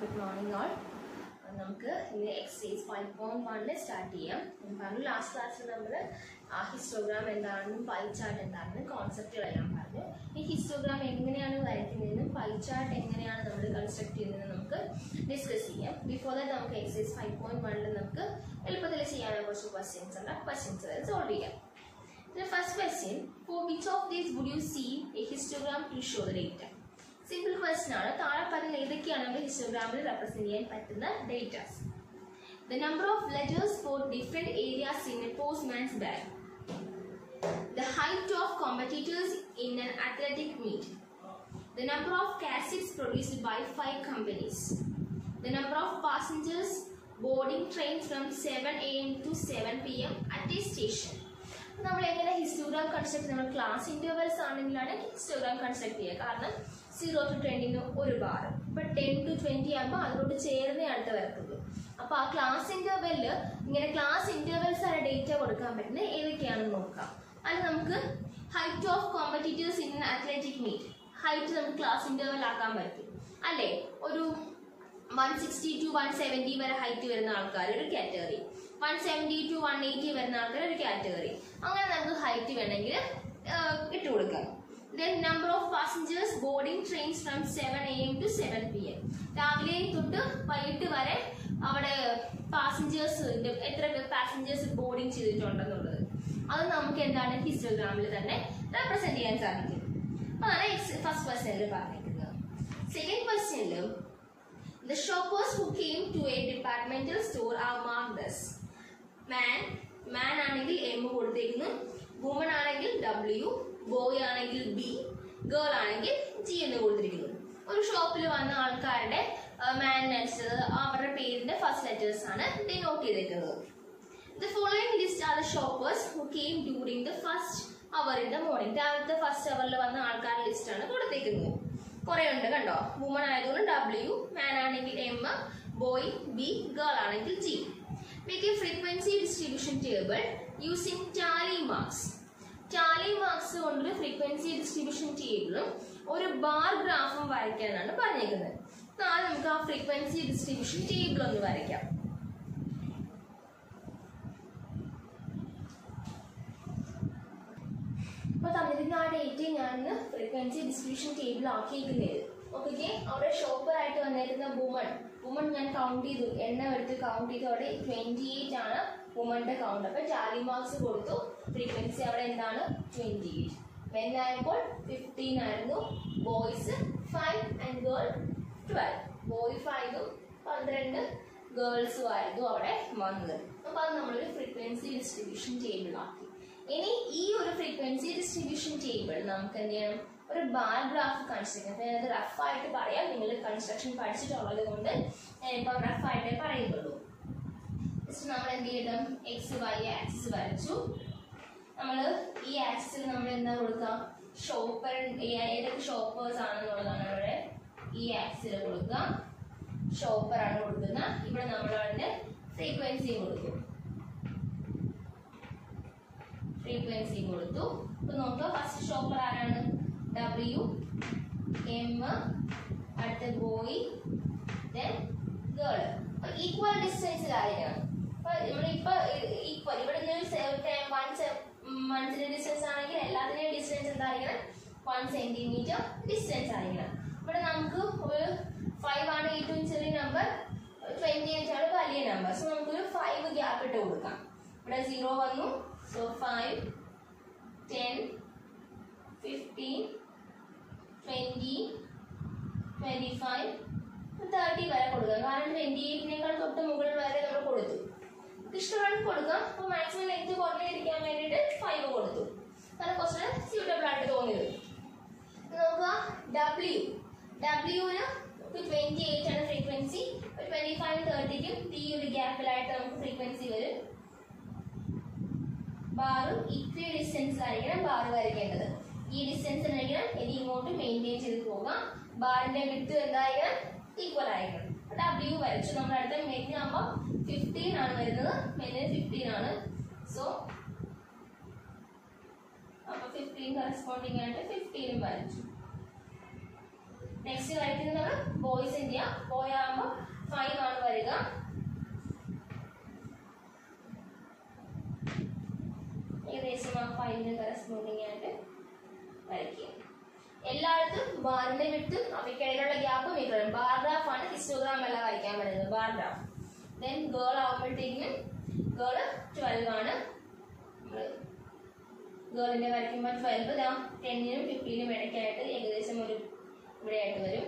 Good morning all. നമുക്ക് ഇന്ന് exercise 5.1 start ചെയ്യാം. പറഞ്ഞു ലാസ്റ്റ് ക്ലാസ്സിൽ നമ്മൾ ഹിസ്റ്റോഗ്രാം എന്താണെന്നും പൈ ചാർട്ട് എന്താണെന്നും കോൺസെപ്റ്റുകളെല്ലാം പറഞ്ഞു. ഈ ഹിസ്റ്റോഗ്രാം എങ്ങനെയാണ് വരയ്ക്കുന്നതെന്നും പൈ ചാർട്ട് എങ്ങനെയാണ് നമ്മൾ കൺസ്ട്രക്ട് ചെയ്യുന്നതെന്നും നമുക്ക് ഡിസ്കസ് ചെയ്യാം. ബിഫോർ ദാറ്റ് നമുക്ക് എക്സസൈസ് 5.1 നമുക്ക് എളുപ്പത്തിൽ ചെയ്യാനുള്ള കുറച്ച് ക്വസ്റ്റ്യൻസ് ഉണ്ട്. ക്വസ്റ്റ്യൻസ് വരെ സോൾവ് ചെയ്യാം. The first question, for which of these would you see a histogram to show the data? Simple question ആണ്. താഴെ പറഞ്ഞ ഏതൊക്കെയാണ് നമ്മൾ ഹിസ്റ്റോഗ്രാമിൽ റെപ്രസെന്റ് ചെയ്യാൻ പറ്റുന്ന datas? The number of letters for different areas in a postman's bag. The height of competitors in an athletic meet. The number of cassettes produced by 5 companies. The number of passengers boarding trains from 7 a.m. to 7 p.m. at a station. നമ്മൾ എങ്ങനെ histogram construct നമ്മൾ class intervals ആണെങ്കിലാണ് histogram construct ചെയ്യുക. കാരണം 0 to 20 ഒരു bar, ഇപ്പൊ 10 to 20 ആകുമ്പോൾ അതിലോട്ട് ചേർന്നേ അടുത്ത് വരത്തുള്ളൂ. അപ്പൊ ആ ക്ലാസ് ഇന്റർവെല്ല് ഇങ്ങനെ ക്ലാസ് ഇന്റർവെൽസ് ആണ് ഡേറ്റ കൊടുക്കാൻ പറ്റുന്നത് ഏതൊക്കെയാണെന്ന് നോക്കാം. അത് നമുക്ക് height of competitors in athletic meet, height നമുക്ക് ക്ലാസ് ഇന്റർവെൽ ആക്കാൻ പറ്റും അല്ലേ. ഒരു 160 to 170 വരെ ഹൈറ്റ് വരുന്ന ആൾക്കാർ ഒരു കാറ്റഗറി, 170 to 180 വരുന്ന ആൾക്കാർ ഒരു കാറ്റഗറി. അങ്ങനെ നമുക്ക് ഹൈറ്റ് വേണമെങ്കിൽ ഇട്ട് കൊടുക്കാം. Then number of passengers boarding trains from 7 a.m. to 7 p.m. രാവിലെ തൊട്ട് വൈകിട്ട് വരെ അവിടെ പാസഞ്ചേഴ്സിന്റെ എത്ര പാസഞ്ചേഴ്സ് ബോർഡിങ് ചെയ്തിട്ടുണ്ടെന്നുള്ളത് അത് നമുക്ക് എന്താണ് ഹിസ്റ്റോഗ്രാമിൽ തന്നെ റെപ്രസെന്റ് ചെയ്യാൻ സാധിക്കും. അതാണ് ഫസ്റ്റ് ക്വസ്റ്റ്യനിൽ പറഞ്ഞിരിക്കുന്നത്. സെക്കൻഡ് ക്വസ്റ്റ്യനിൽ the shoppers who came to a departmental store are marked as man ആണെങ്കിൽ M കൊടുത്തേക്കുന്നു, വുമൺ ആണെങ്കിൽ W, ബോയ് ആണെങ്കിൽ B, ഗേൾ ആണെങ്കിൽ G എന്ന് കൊടുത്തിരിക്കുന്നു. ഒരു ഷോപ്പിൽ വന്ന ആൾക്കാരുടെ മാനനുസരിച്ച് അവരുടെ പേരിന്റെ ഫസ്റ്റ് ലെറ്റേഴ്സ് ആണ് ഡിനോട്ട് ചെയ്തിരിക്കുന്നത്. The following list are the shoppers who came during the first hour in the morning. രാവിലത്തെ ഫസ്റ്റ് അവറിൽ വന്ന ആൾക്കാരുടെ ലിസ്റ്റ് ആണ് കൊടുത്തേക്കുന്നത്. കുറെ ഉണ്ട് കണ്ടോ. വുമൺ ആയതുകൊണ്ട് W, മാൻ ആണെങ്കിൽ M, ബോയ് B, ഗേൾ ആണെങ്കിൽ G. Make a frequency distribution table using tally marks. Tally marks കൊണ്ടൊരു ഫ്രീക്വൻസി ഡിസ്ട്രിബ്യൂഷൻ ടേബിളും ഒരു ബാർ ഗ്രാഫും വരയ്ക്കാനാണ് പറഞ്ഞേക്കുന്നത്. നാളെ നമുക്ക് ആ ഫ്രീക്വൻസി ഡിസ്ട്രിബ്യൂഷൻ ടേബിൾ ഒന്ന് വരയ്ക്കാം. അപ്പൊ തന്നിരുന്ന ആ ഡേറ്റ് ഞാൻ ഫ്രീക്വൻസി ഡിസ്ട്രിബ്യൂഷൻ ടേബിൾ ആക്കിയിരിക്കുന്നത്. ഓക്കെ, അവിടെ ഷോപ്പർ ആയിട്ട് വന്നിരുന്ന വുമൺ ഞാൻ കൗണ്ട് ചെയ്തു, എണ്ണം എടുത്ത് കൗണ്ട് ചെയ്തു. അവിടെ 28 ആണ് വുമന്റെ കൗണ്ട്. അപ്പൊ ടാലി മാർക്സ് കൊടുത്തു. ഫ്രീക്വൻസി അവിടെ എന്താണ് 28. മെൻ ആയപ്പോൾ 15 ആയിരുന്നു, ബോയ്സ് 5 ആൻഡ് ഗേൾ 12. ബോയ് 5ഉം 12 ഗേൾസും ആയിരുന്നു അവിടെ വന്നത്. അപ്പൊ അത് നമ്മളൊരു ഫ്രീക്വൻസി ഡിസ്ട്രിബ്യൂഷൻ ടേബിൾ ആക്കി. ഇനി ഈ ഒരു ഫ്രീക്വൻസി ഡിസ്ട്രിബ്യൂഷൻ ടേബിൾ നമുക്ക് എന്ത് ചെയ്യണം, ഒരു ബാർ ഗ്രാഫ് കൺസ്ട്രക്ട്. അപ്പൊ ഞാനത് റഫായിട്ട് പറയാം, നിങ്ങൾ കൺസ്ട്രക്ഷൻ പഠിച്ചിട്ടുള്ളത് കൊണ്ട് ഞാനിപ്പോ റഫായിട്ടേ പറയുന്നുള്ളൂ. ജസ്റ്റ് നമ്മൾ എന്ത് ചെയ്യണം, എക്സ് വൈ ആക്സിസ് വരച്ചു. നമ്മൾ ഈ ആക്സിസിൽ നമ്മൾ എന്താ കൊടുക്കാം, ഷോപ്പർ ഏതൊക്കെ ഷോപ്പേഴ്സ് ആണെന്നുള്ളതാണ് ഇവിടെ ഈ ആക്സിൽ കൊടുക്കുക. ഷോപ്പർ ആണ് കൊടുക്കുന്നത്. ഇവിടെ നമ്മൾ അതിന്റെ ഫ്രീക്വൻസി കൊടുക്കും. ഫ്രീക്വൻസി കൊടുത്തു. ഇപ്പൊ നോക്കുക, ഫസ്റ്റ് ഷോപ്പർ ആരാണ്, W, M, അടുത്ത ബോയ്, ദെൻ ഗേൾ. ഈക്വൽ ഡിസ്റ്റൻസിലായിരിക്കണം. നമ്മളിപ്പോ ഈക്വൽ ഇവിടെ മന്ത്ലി ഡിസ്റ്റൻസ് ആണെങ്കിൽ എല്ലാത്തിന്റെയും ഡിസ്റ്റൻസ് എന്തായിരിക്കണം, 1 സെന്റിമീറ്റർ ഡിസ്റ്റൻസ് ആയിരിക്കണം. ഇവിടെ നമുക്ക് ഒരു 5 ആണ് ഏറ്റവും ചെറിയ നമ്പർ, 28 ആണ് വലിയ നമ്പർ. സോ നമുക്കൊരു 5 ഗ്യാപ്പ് ഇട്ട് കൊടുക്കാം. ഇവിടെ 0 വന്നു. സോ 5, 10, 15, 20, 25, 30 വരെ കൊടുക്കുക. കാരണം 28നേക്കാൾ തൊട്ട് മുകളിൽ വരെ നമ്മൾ കൊടുത്തു. ഇഷ്ടമാണ് കൊടുക്കാം. അപ്പൊ മാക്സിമം ലെങ്ത് കുറഞ്ഞിരിക്കാൻ വേണ്ടിയിട്ട് 5 കൊടുത്തു. കാരണം കുറച്ച് സ്യൂട്ടബിൾ ആയിട്ട് തോന്നിയത്. നോക്കുക, ഡബ്ല്യുവിന് 28 ആണ് ഫ്രീക്വൻസി. 25, 30ക്കും ഈ ഒരു ഗ്യാപ്പിലായിട്ട് നമുക്ക് ഫ്രീക്വൻസി വരും. ബാറും ഈക്വൽ ഡിസ്റ്റൻസ് ആയിരിക്കണം ബാർ വരയ്ക്കേണ്ടത്. ഈ ഡിസ്റ്റൻസ് ആയിരിക്കണം ഇനി ഇങ്ങോട്ട് മെയിൻറ്റെയിൻ ചെയ്ത് പോകാം. ബാറിന്റെ വിഡ്ത് എന്തായിരിക്കണം, ഈക്വൽ ആയിരിക്കണം. W വരച്ചു. നമ്മുടെ അടുത്ത മെയിൻ ആകുമ്പോൾ 15 ആണ് വരുന്നത്. മെയിന് 15 ആണ്. സോ അപ്പൊ 15 കറസ്പോണ്ടിങ് ആയിട്ട് 15 വരച്ചു. നെക്സ്റ്റ് വരയ്ക്കുന്നത് നമ്മൾ ബോയ്സ് ഇന്ത്യ. ബോയ് ആകുമ്പോൾ ബാറിന്റെ വിട്ട് അവയ്ക്കിടയിലുള്ള ഗ്യാപ്പും ഈക്വൽ. ബാർ ഗ്രാഫ് ആണ് ഹിസ്റ്റോഗ്രാം അല്ല വരയ്ക്കാൻ പറ്റുന്നത്, ബാർ ഗ്രാഫ്. ദെൻ ഗേൾ ആവുമ്പോഴത്തേക്കും ഗേൾ 12 ആണ്. ഗേളിന്റെ വരയ്ക്കുമ്പോൾ 12 10നും 15നും ഇടയ്ക്കായിട്ട് ഏകദേശം ഒരു ഇവിടെ ആയിട്ട് വരും.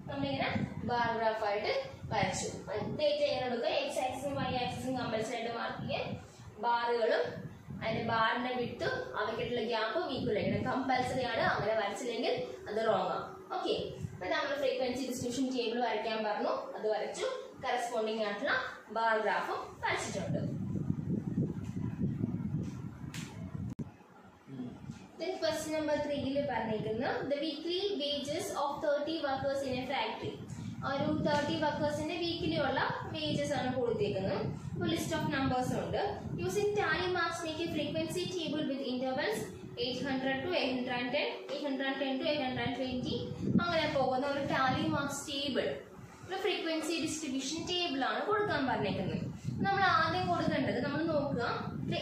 നമ്മളിങ്ങനെ ബാർ ഗ്രാഫ് ആയിട്ട് വരച്ചു. ഡേറ്റ ഇങ്ങനെ എടുക്കുക. എക്സ് ആക്സിസും വൈ ആക്സിസും കമ്പൽസറി ആയിട്ട് മാർക്ക് ചെയ്യാൻ. ബാറുകളും അതിന്റെ ബാറിന്റെ വിട്ടും അവയ്ക്കിട്ടുള്ള ഗ്യാപ്പും ഈക്വൽ ആയിരിക്കണം. കമ്പൽസറി ആണ്. അങ്ങനെ വരച്ചില്ലെങ്കിൽ അത് റോങ് ആണ്. ഓക്കെ, അപ്പൊ നമ്മൾ ഫ്രീക്വൻസി ഡിസ്ട്രിബ്യൂഷൻ ടേബിൾ വരയ്ക്കാൻ പറഞ്ഞു, അത് വരച്ചു. കറസ്പോണ്ടിങ് ആയിട്ടുള്ള ബാർ ഗ്രാഫും വരച്ചിട്ടുണ്ട്. Question number 3 പറഞ്ഞിരിക്കുന്നു the weekly wages of 30 workers in a factory. ഒരു 30 വർക്കേഴ്സിന്റെ വീക്കിലി ഉള്ള വേജസ് ആണ് കൊടുത്തിരിക്കുന്നത്. അപ്പോൾ ലിസ്റ്റ് ഓഫ് നമ്പേഴ്സ് ഉണ്ട്. Using Tally marks make A frequency table with intervals 800 to 810, 810 to 820 അങ്ങനെ പോകുന്ന ഒരു ടാലി മാർക്സ് ടേബിൾ, ഒരു ഫ്രീക്വൻസി ഡിസ്ട്രിബ്യൂഷൻ ടേബിൾ ആണ് കൊടുക്കാൻ പറഞ്ഞിരിക്കുന്നത്. നമ്മൾ ആദ്യം കൊടുക്കേണ്ടത് നമ്മൾ നോക്കുക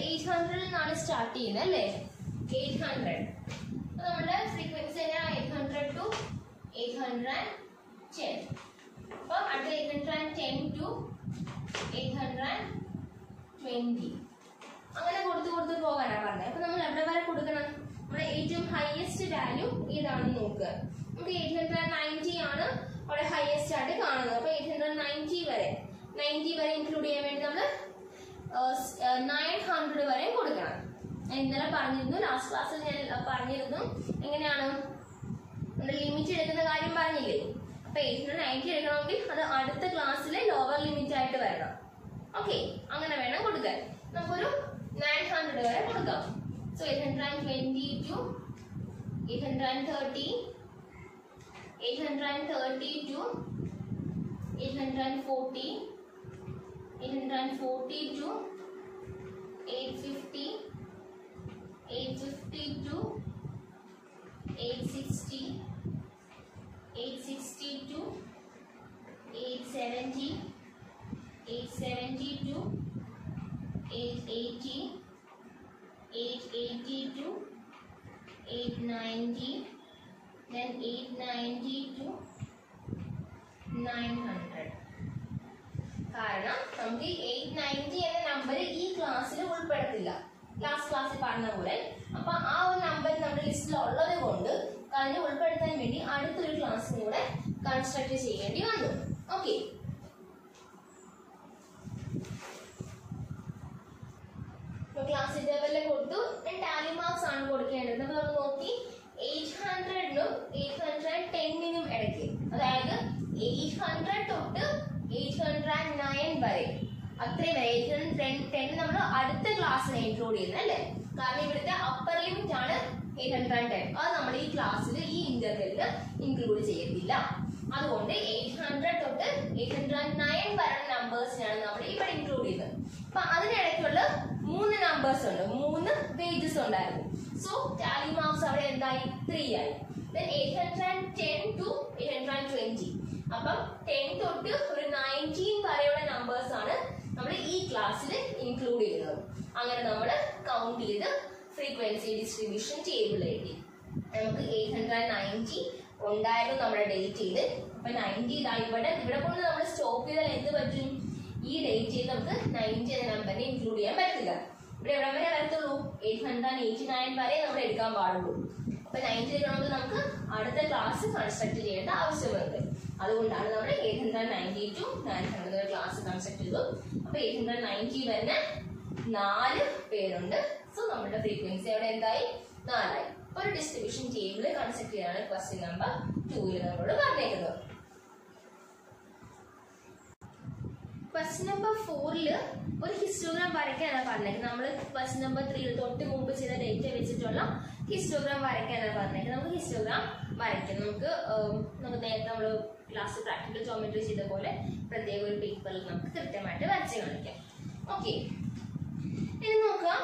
800 നിന്നാണ് സ്റ്റാർട്ട് ചെയ്യുന്നത് അല്ലേ, 800. നമ്മുടെ ഫ്രീക്വൻസി 800 to 810. അപ്പോൾ അടുത്ത 810 to 820 അങ്ങനെ കൊടുത്ത് പോകാനാണ് പറഞ്ഞത്. അപ്പൊ നമ്മൾ എവിടെ വരെ കൊടുക്കണം? നമ്മുടെ ഏറ്റവും ഹയസ്റ്റ് വാല്യൂ ഏതാണെന്ന് നോക്കുക. നമുക്ക് 890 ആണ് അവിടെ ഹയസ്റ്റ് ആയിട്ട് കാണുന്നത്. അപ്പൊ 890 വരെ ഇൻക്ലൂഡ് ചെയ്യാൻ വേണ്ടി നമ്മൾ 900 വരെ കൊടുക്കണം. ഞാൻ ഇന്നലെ പറഞ്ഞിരുന്നു, ലാസ്റ്റ് ക്ലാസ്സിൽ ഞാൻ പറഞ്ഞിരുന്നു എങ്ങനെയാണ് നമ്മുടെ ലിമിറ്റ് എടുക്കുന്ന കാര്യം പറഞ്ഞില്ലേ. അപ്പൊ 890 എടുക്കണമെങ്കിൽ അത് അടുത്ത ക്ലാസ്സിലെ ലോവർ ലിമിറ്റ് ആയിട്ട് വരണം. ഓക്കെ, അങ്ങനെ വേണം കൊടുക്കാൻ. നമുക്കൊരു 900 വരെ കൊടുക്കാം. So 820 to 830, 830 to 840, 840 to 850, 850 to 860, 860 to 870, 870 to 880, 880 to 890, then 890 to 900. കാരണം നമുക്ക് 890 എന്ന നമ്പർ ഈ ക്ലാസ്സിൽ ഉൾപ്പെടുത്തില്ല, ലാസ്റ്റ് ക്ലാസ്സിൽ പറഞ്ഞ പോലെ. അപ്പൊ ആ ഒരു നമ്പർ നമ്മുടെ ലിസ്റ്റിൽ ഉള്ളത് കൊണ്ട് അതിനെ ഉൾപ്പെടുത്താൻ വേണ്ടി അടുത്തൊരു ക്ലാസ്സിന് കൂടെ കൺസ്ട്രക്ട് ചെയ്യേണ്ടി വന്നു. ഓക്കെ, ക്ലാസ് ഇന്റർവെല്ലിൽ കൊടുത്തു. ടാലി മാർക്സ് ആണ് കൊടുക്കേണ്ടത്. അപ്പൊ നമ്മൾ നോക്കി 800നും 810നും ഇടയ്ക്ക്, അതായത് 800 തൊട്ട് 809 വരെ, അത്രയും വരെ 810 നമ്മൾ അടുത്ത ക്ലാസ്സിനെ ഇൻക്ലൂഡ് ചെയ്യുന്നത് അല്ലേ. കാരണം ഇവിടുത്തെ അപ്പർ ലിമിറ്റ് ആണ് 810. അത് നമ്മൾ ഈ ക്ലാസ്സിൽ ഈ ഇന്റർവെല്ലിൽ ഇൻക്ലൂഡ് ചെയ്യത്തില്ല. അതുകൊണ്ട് 800 തൊട്ട് 809 വരെ നമ്പേഴ്സിനാണ് നമ്മൾ ഇവിടെ ഇൻക്ലൂഡ് ചെയ്തത്. അപ്പൊ അതിനിടയ്ക്കുള്ള 3 നമ്പേഴ്സ് ഉണ്ട്, 3 വേജസ് ഉണ്ടായിരുന്നു. സോ ടാലി മാർക്സ് അവിടെ എന്തായി? 3 ആയി. Then 810 to 820. അപ്പം 10 തൊട്ട് ഒരു 19 വരെയുള്ള നമ്പേഴ്സ് ആണ് നമ്മൾ ഈ ക്ലാസ്സിൽ ഇൻക്ലൂഡ് ചെയ്യുന്നത്. അങ്ങനെ നമ്മൾ കൗണ്ട് ചെയ്ത് ഫ്രീക്വൻസി ഡിസ്ട്രിബ്യൂഷൻ ടേബിൾ എഴുതി. നമുക്ക് 890 ഉണ്ടായിരുന്നു നമ്മുടെ ഡേറ്റ് ചെയ്ത്. അപ്പൊ 90 ഇതായി. ഇവിടെ കൊണ്ട് നമ്മൾ സ്റ്റോപ്പ് ചെയ്താൽ എന്ത് പറ്റും? ഈ ഡേറ്റ് ചെയ്ത് നമുക്ക് 90 എന്ന നമ്പറിനെ ഇൻക്ലൂഡ് ചെയ്യാൻ പറ്റില്ല. ഇവിടെ എവിടെ വരെ വരത്തുള്ളൂ? 889 വരെ നമ്മൾ എടുക്കാൻ പാടുള്ളൂ. അപ്പൊ 90 എടുക്കണമെങ്കിൽ നമുക്ക് അടുത്ത ക്ലാസ് കൺസ്ട്രക്ട് ചെയ്യേണ്ട ആവശ്യമുണ്ട്. അതുകൊണ്ടാണ് നമ്മൾ 890 to 900 ക്ലാസ് കൺസ്ട്രക്ട് ചെയ്തു. അപ്പൊ 890 വരുന്ന 4 പേരുണ്ട്. സോ നമ്മുടെ ഫ്രീക്വൻസി അവിടെ എന്തായി? 4 ആയി. ഒരു ഡിസ്ട്രിബ്യൂഷൻ ടേബിൾ കൺസ്ട്രക്ട് ചെയ്യാനാണ് ക്വസ്റ്റ്യൻ നമ്പർ 2 നമ്മളോട് പറഞ്ഞേക്കുന്നത്. ക്വസ്റ്റ്യൻ നമ്പർ 4 ഒരു ഹിസ്റ്റോഗ്രാം വരയ്ക്കാനാണ് പറഞ്ഞേക്കുന്നത്. നമ്മൾ ക്വസ്റ്റ്യൻ നമ്പർ 3 തൊട്ട് മുമ്പ് ചെയ്ത ഡേറ്റ വെച്ചിട്ടുള്ള ഹിസ്റ്റോഗ്രാം വരയ്ക്കാനാണ് പറഞ്ഞേക്കുന്നത്. നമുക്ക് ഹിസ്റ്റോഗ്രാം വരയ്ക്കാം. നമുക്ക് നേരത്തെ നമ്മൾ ക്ലാസ് പ്രാക്ടിക്കൽ ജോമെട്രി ചെയ്ത പോലെ പ്രത്യേക ഒരു പേപ്പറിൽ നമുക്ക് കൃത്യമായിട്ട് വരച്ച് കാണിക്കാം. ഓക്കെ, ഇനി നോക്കാം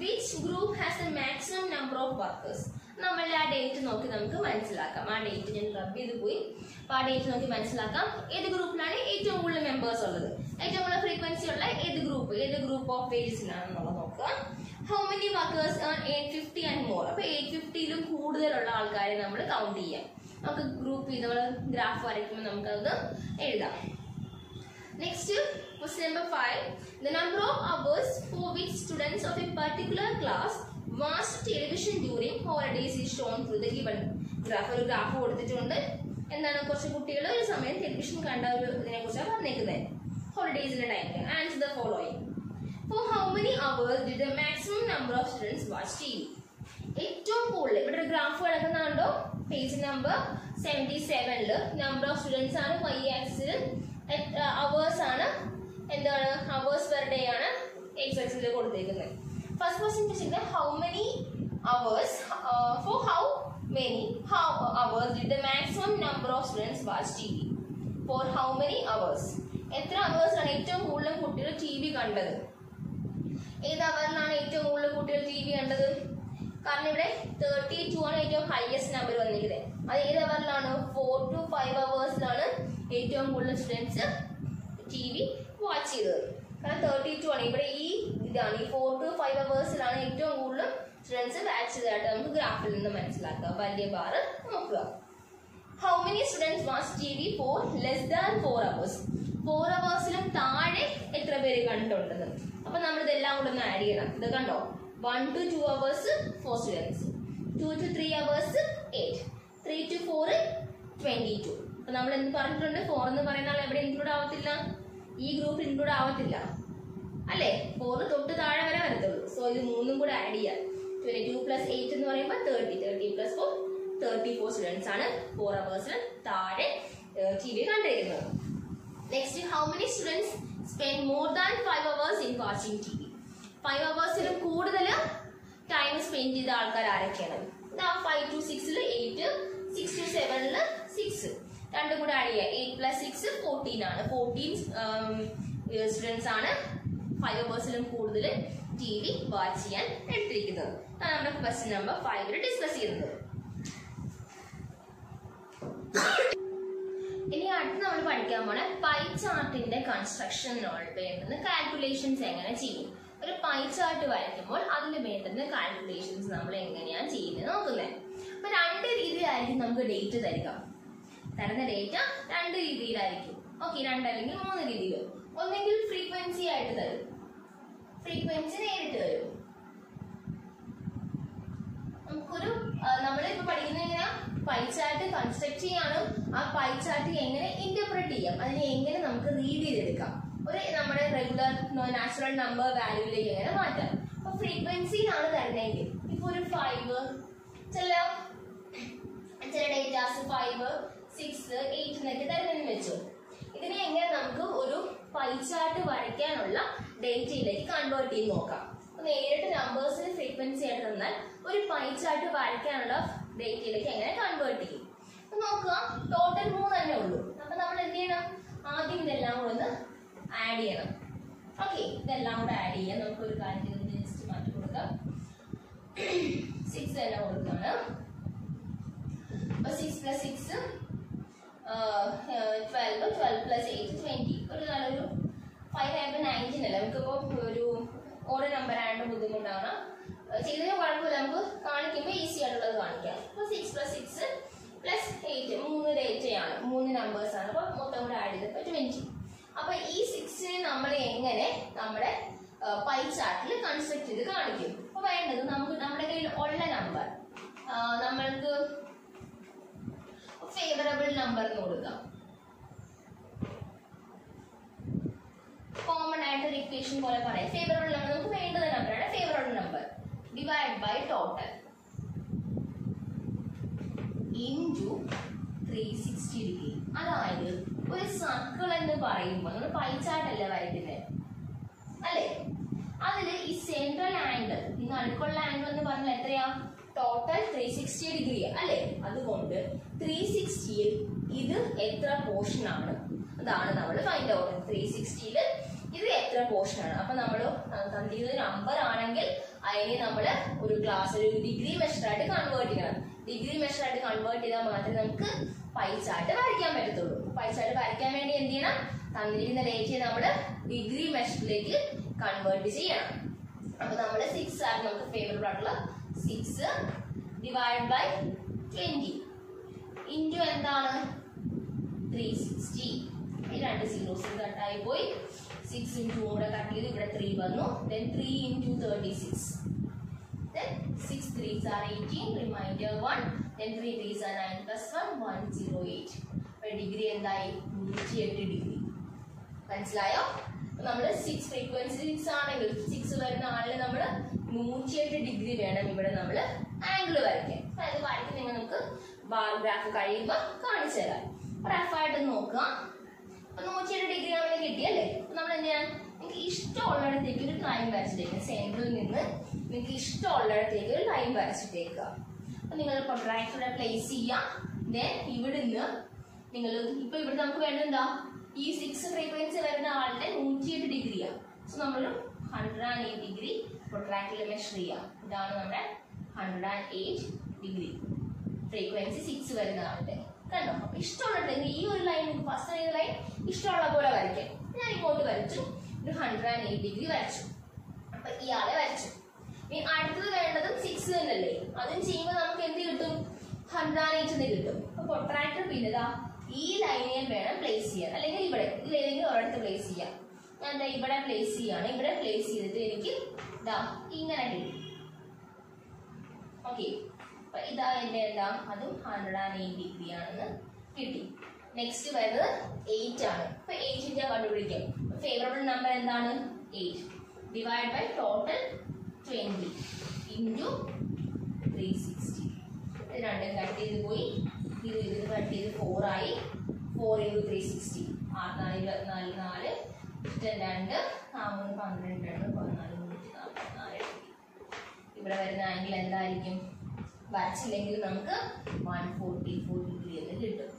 which group has the maximum number of workers. നമ്മളുടെ ആ ഡേറ്റ് നോക്കി നമുക്ക് മനസ്സിലാക്കാം. ആ ഡേറ്റ് ഞാൻ റബ് ചെയ്ത് പോയി. അപ്പൊ ആ ഡേറ്റ് നോക്കി മനസ്സിലാക്കാം ഏത് ഗ്രൂപ്പിലാണ് ഏറ്റവും കൂടുതൽ മെമ്പേഴ്സ് ഉള്ളത്, ഏറ്റവും കൂടുതൽ ഫ്രീക്വൻസി ഉള്ള ഏത് ഗ്രൂപ്പ് ഓഫ് വേജസിലാണെന്നുള്ളത് നോക്കുക. How many workers earn 850 and more? അപ്പോൾ 850ലും കൂടുതലുള്ള ആൾക്കാരെ നമ്മൾ കൗണ്ട് ചെയ്യാം. നമുക്ക് ഗ്രൂപ്പ് ചെയ്ത് നമ്മൾ ഗ്രാഫ് വരയ്ക്കുമ്പോൾ നമുക്കത് എഴുതാം. Next question number 5. The number of hours for which students of a particular class watched television during holidays is shown through the given graph. ഒരു ഗ്രാഫ് കൊടുത്തിട്ടുണ്ട്. എന്താണ് കുറച്ച് കുട്ടികൾ ഒരു സമയം ടെലിവിഷൻ കണ്ട ഒരു ഇതിനെ കുറിച്ചാണ് പറഞ്ഞേക്കുന്നത്. ഹോളിഡേയ്സിന്റെ ടൈമിൽ. Answer the following. For how many hours did the maximum number of students watch TV? ഏറ്റവും കൂടുതൽ ഇവിടെ ഒരു ഗ്രാഫ് കിടക്കുന്നുണ്ടോ? Page number 77 number of students ആണ് y ആക്സിസിൽ, അവേഴ്സ് ആണ്, എന്താണ് അവേഴ്സ് പെർ ഡേ ആണ് x ആക്സിസിൽ കൊടുത്തിരിക്കുന്നത്. ഫസ്റ്റ് ക്വസ്റ്റ്യൻ ചോദിച്ചിട്ട് how many hours for how many hours did the maximum number of students watch TV? For how many hours? എത്ര hours ആണ് ഏറ്റവും കൂടുതൽ കുട്ടികൾ ടി വി കണ്ടത്? ഏത് അവറിലാണ് ഏറ്റവും കൂടുതൽ കുട്ടികൾ ടി വി കണ്ടത്? കാരണം ഇവിടെ 32 ആണ് ഏറ്റവും ഹയസ്റ്റ് നമ്പർ വന്നിരിക്കുന്നത്. അത് ഏത് അവറിലാണ്? 4 to 5 അവേഴ്സിലാണ് ഏറ്റവും കൂടുതൽ സ്റ്റുഡൻസ് ടി വി വാച്ച് ചെയ്തത്. കാരണം 32 ആണ് ഇവിടെ ഈ ഇതാണ് ഈ 4 to 5 അവേഴ്സിലാണ് ഏറ്റവും കൂടുതൽ സ്റ്റുഡൻസ് വാച്ച് ചെയ്തതായിട്ട് നമുക്ക് ഗ്രാഫിൽ നിന്ന് മനസ്സിലാക്കാം. വലിയ ബാർ നോക്കുക. How many students watch TV for less than 4 hours? 4 അവേഴ്സിലും താഴെ എത്ര പേര് കണ്ടിട്ടുണ്ടെന്ന്. അപ്പൊ നമ്മൾ ഇതെല്ലാം കൂടെ ഒന്ന് ആഡ് ചെയ്യണം. ഇത് കണ്ടോ, 1 to 2 hours 4 students, 2 to 3 hours 8, 3 to 4 22. അപ്പൊ നമ്മൾ എന്ത് പറഞ്ഞിട്ടുണ്ട്? 4 എന്ന് പറയുന്ന ആൾ എവിടെ ഇൻക്ലൂഡ് ആവത്തില്ല? ഈ ഗ്രൂപ്പ് ഇൻക്ലൂഡ് ആവത്തില്ല അല്ലേ? 4 തൊട്ട് താഴെ വരെ വരത്തുള്ളൂ. സോ ഇത് മൂന്നും കൂടെ ആഡ് ചെയ്യാം. 22 plus 8 എന്ന് പറയുമ്പോൾ 30, 30 plus 4 34 സ്റ്റുഡൻസ് ആണ് 4 അവേഴ്സിന് താഴെ ടി വി കണ്ടിരിക്കുന്നത്. Next, how many students spend more than 5 hours in watching TV? 5 അവേഴ്സിലും കൂടുതൽ ടൈം സ്പെൻഡ് ചെയ്ത ആൾക്കാർ ആരൊക്കെയാണ്? 5 to 6 8, 6 to 7 6, രണ്ടും കൂടെ ആഡ് ചെയ്യുക. 8 plus 6 14 ആണ്. 14 സ്റ്റുഡൻസ് ആണ് 5 അവേഴ്സിലും കൂടുതൽ ടി വി വാച്ച് ചെയ്യാൻ എടുത്തിരിക്കുന്നത്. അതാണ് നമ്മുടെ ക്വസ്റ്റ്യൻ നമ്പർ 5 ഡിസ്കസ് ചെയ്യുന്നത്. ഇനി അടുത്ത് നമ്മൾ പഠിക്കാൻ പോണ പൈ ചാർട്ടിന്റെ കൺസ്ട്രക്ഷൻ വേണ്ടുന്ന കാൽക്കുലേഷൻസ് എങ്ങനെ ചെയ്യും. ഒരു പൈ ചാർട്ട് വരയ്ക്കുമ്പോൾ അതിന് വേണ്ടുന്ന കാൽക്കുലേഷൻസ് നമ്മൾ എങ്ങനെയാണ് ചെയ്യുന്നത് നോക്കുന്നത്. അപ്പൊ 2 രീതിയിലായിരിക്കും നമുക്ക് ഡേറ്റ് തരിക. തരുന്ന ഡേറ്റ 2 രീതിയിലായിരിക്കും. ഓക്കെ, 2 അല്ലെങ്കിൽ 3 രീതിയിൽ. ഒന്നെങ്കിൽ ഫ്രീക്വൻസി ആയിട്ട് തരും, ഫ്രീക്വൻസി നേരിട്ട് തരും. നമുക്കൊരു നമ്മളിപ്പോ പഠിക്കുന്ന എങ്ങനെ പൈ ചാർട്ട് കൺസ്ട്രക്ട് ചെയ്യാനും ആ പൈ ചാർട്ട് എങ്ങനെ ഇന്റർപ്രറ്റ് ചെയ്യാം, അതിനെ എങ്ങനെ നമുക്ക് റീഡ് ചെയ്തെടുക്കാം, ഒരു നമ്മുടെ റെഗുലർ നാച്ചുറൽ നമ്പർ വാല്യൂയിലേക്ക് എങ്ങനെ മാറ്റാം. അപ്പൊ ഫ്രീക്വൻസിയിലാണ് തരുന്നതെങ്കിൽ ഇപ്പൊ ഒരു 5 ചില ഡേറ്റാസ് 5, 6, 8 എന്നൊക്കെ തരുന്നതെന്ന് വെച്ചു. ഇതിനെ എങ്ങനെ നമുക്ക് ഒരു പൈ ചാർട്ട് വരയ്ക്കാനുള്ള ഡേറ്റയിലേക്ക് കൺവേർട്ട് ചെയ്ത് നോക്കാം. നേരിട്ട് നമ്പേഴ്സിന് ഫ്രീക്വൻസി ആയിട്ട് തന്നാൽ ഒരു പൈ ചാർട്ട് വരയ്ക്കാനുള്ള ഡേറ്റയിലേക്ക് എങ്ങനെ കൺവേർട്ട് ചെയ്യും നോക്കുക. ടോട്ടൽ 3 തന്നെ ഉള്ളൂ. അപ്പൊ നമ്മൾ എന്ത് ചെയ്യണം? ആദ്യം ഇതെല്ലാം കൂടെ ഒന്ന് ആഡ് ചെയ്യണം. ഓക്കെ, ഇതെല്ലാം കൂടെ ആഡ് ചെയ്യാം. നമുക്ക് ഒരു കാര്യം ജസ്റ്റ് മാറ്റി കൊടുക്കാം. 6 തന്നെ കൊടുക്കാണ്. അപ്പൊ 6 plus 6 12, 12 plus 8 20. ഒരു നല്ലൊരു 5 ആയപ്പോൾ 19 അല്ല. നമുക്കിപ്പോ ഒരു ഓരോ നമ്പർ ആയിട്ട് ബുദ്ധിമുട്ടാണ്. ചെയ്തതിന് കുഴപ്പമില്ല, നമുക്ക് കാണിക്കുമ്പോൾ ഈസി ആയിട്ടുള്ളത് കാണിക്കാം. അപ്പൊ 6 plus 6 plus 8 3 ഡേറ്റയാണ്, 3 നമ്പേഴ്സ് ആണ്. അപ്പൊ മൊത്തം കൂടെ ആഡ് ചെയ്തപ്പോൾ 20. അപ്പൊ ഈ 6നെ നമ്മൾ എങ്ങനെ നമ്മുടെ പൈ ചാർട്ടിൽ കൺസ്ട്രക്ട് ചെയ്ത് കാണിക്കും? അപ്പൊ വേണ്ടത് നമുക്ക് നമ്മുടെ കയ്യിൽ ഉള്ള നമ്പർ നമ്മൾക്ക് ഫേവറബിൾ നമ്പർ എന്ന് കൊടുക്കാം. കോമൺ ആയിട്ട് ഇക്വേഷൻ പോലെ പറയാം. ഫേവറബിൾ നമ്പർ നമുക്ക് വേണ്ടത് നമ്പറാണ് favourable number divide by total into 360 degree. അതായത് ഒരു സർക്കിൾ എന്ന് പറയുമ്പോൾ നമ്മൾ പൈ ചാർട്ട് അല്ലേ വരയ്ക്കുന്നത് അല്ലേ? അതില് ഈ സെൻട്രൽ ആംഗിൾ, ഈ നടുക്കുള്ള ആംഗിൾ എന്ന് പറഞ്ഞാൽ എത്രയാ? ടോട്ടൽ 360 ഡിഗ്രി അല്ലേ? അതുകൊണ്ട് 360ൽ ഇത് എത്ര പോർഷൻ ആണ് അതാണ് നമ്മൾ ഫൈൻഡ് ഔട്ട്. 360ൽ ഇത് എത്ര പോർഷൻ ആണ്. അപ്പൊ നമ്മൾ തന്നിരിക്കുന്ന നമ്പർ ആണെങ്കിൽ അതിനെ നമ്മൾ ഒരു ക്ലാസ് ഒരു ഡിഗ്രി മെഷർ ആയിട്ട് കൺവേർട്ട് ചെയ്യണം. ഡിഗ്രി മെഷർ ആയിട്ട് കൺവേർട്ട് ചെയ്താൽ മാത്രമേ നമുക്ക് പൈ ചാർട്ട് വരയ്ക്കാൻ പറ്റത്തുള്ളൂ. പൈ ചാർട്ട് വരയ്ക്കാൻ വേണ്ടി എന്ത് ചെയ്യണം? തന്നിരിക്കുന്ന ഡേറ്റയെ നമ്മൾ ഡിഗ്രി മെഷറിലേക്ക് കൺവേർട്ട് ചെയ്യണം. അപ്പോൾ നമ്മൾ 6 ആണ് നമുക്ക് ഫേവറബിൾ ആയിട്ടുള്ള 6 ഡിവൈഡ് ബൈ 20 ഇൻറ്റു എന്താണ് 360. ഈ രണ്ട് സീറോസ് കട്ടായി പോയി. 6 ഇൻറ്റു കൂടെ കട്ട് ചെയ്ത് ഇവിടെ 3 വന്നു. then 3 into 36. then 6 3s are 18. Remainder 1. then 3 3s are 9 plus 1 108. അപ്പോൾ ഡിഗ്രി എന്തായി 108 ഡിഗ്രി. മനസ്സിലായോ? നമ്മൾ 6 ഫ്രീക്വൻസി 6 ആണെങ്കിൽ 6 വരുന്ന ആളിൽ നമ്മൾ 108 ഡിഗ്രി വേണം ഇവിടെ നമ്മൾ ആംഗിൾ വരയ്ക്കാൻ. അപ്പോൾ അത് വരയ്ക്കുന്ന നമുക്ക് ബാർ ഗ്രാഫ് കഴിയുമ്പോൾ കാണിച്ചു തരാം. റഫായിട്ട് നോക്കുക. അപ്പോൾ 108 ഡിഗ്രി നമ്മൾ കിട്ടിയല്ലേ? നമ്മൾ എന്ത് ചെയ്യാൻ നിങ്ങൾക്ക് ഇഷ്ടമുള്ളിടത്തേക്ക് ഒരു ലൈൻ വരച്ചിട്ടേക്കുക. സെൻറ്ററിൽ നിന്ന് നിങ്ങൾക്ക് ഇഷ്ടമുള്ളിടത്തേക്ക് ഒരു ലൈൻ വരച്ചിട്ടേക്കുക. അപ്പോൾ നിങ്ങൾ പ്രൊട്രാക്ടർ പ്ലേസ് ചെയ്യാം. ദെൻ ഇവിടുന്ന് നിങ്ങൾ ഇപ്പോൾ ഇവിടെ നമുക്ക് വേണ്ടത് എന്താ ഈ 6 ഫ്രീക്വൻസി വരുന്ന ആളുടെ 108 ഡിഗ്രിയാണ്. സോ നമ്മൾ 108 ഡിഗ്രി പ്രൊട്രാക്ടറിൽ മെഷർ ചെയ്യാം. ഇതാണ് നമ്മുടെ 108 ഡിഗ്രി ഫ്രീക്വൻസി 6 വരുന്ന ആളുടെ. കണ്ടോ? അപ്പൊ ഇഷ്ടമുള്ള ഈ ഒരു ലൈൻ ഫസ്റ്റ് ലൈൻ ഇഷ്ടമുള്ള പോലെ വരയ്ക്കാം. ഞാൻ ഇങ്ങോട്ട് വരച്ചു, ഒരു 108 ഡിഗ്രി വരച്ചു. അപ്പൊ ഇയാളെ വരച്ചു. ഇനി അടുത്തത് വേണ്ടതും 6 തന്നെയല്ലേ? അതും ചെയ്യുമ്പോൾ നമുക്ക് എന്ത് കിട്ടും 108 എന്ന് കിട്ടും. അപ്പൊ പ്രൊട്രാക്ടർ പിന്നെ ഈ ലൈനിൽ വേണം പ്ലേസ് ചെയ്യാൻ, അല്ലെങ്കിൽ ഇവിടെ ഇതിലേതെങ്കിലും ഒരിടത്ത് പ്ലേസ് ചെയ്യാം. ഞാൻ എന്താ ഇവിടെ പ്ലേസ് ചെയ്യാണ്. ഇവിടെ പ്ലേസ് ചെയ്തിട്ട് എനിക്ക് ഇതാ ഇങ്ങനെ കിട്ടി. ഓക്കെ, അപ്പൊ ഇതാ എന്റെ എന്താ അതും 108 ഡിഗ്രി ആണെന്ന് കിട്ടി. നെക്സ്റ്റ് വരുന്നത് 8 ആണ്. അപ്പൊ 8 കണ്ടുപിടിക്കാം. ഫേവറബിൾ നമ്പർ എന്താണ് 8 ഡിവൈഡ് ബൈ ടോട്ടൽ 20 ഇൻറ്റു 360. രണ്ടും കട്ട് ചെയ്ത് പോയി. ഇത് കട്ട് ചെയ്ത് 4 ആയി. 4 ഇൻറ്റു 360 6 4 24 2 3 12 14 144. ഇവിടെ വരുന്ന ആംഗിൾ എന്തായിരിക്കും? വരച്ചില്ലെങ്കിൽ നമുക്ക് 144 ഡിഗ്രി എന്ന് കിട്ടും.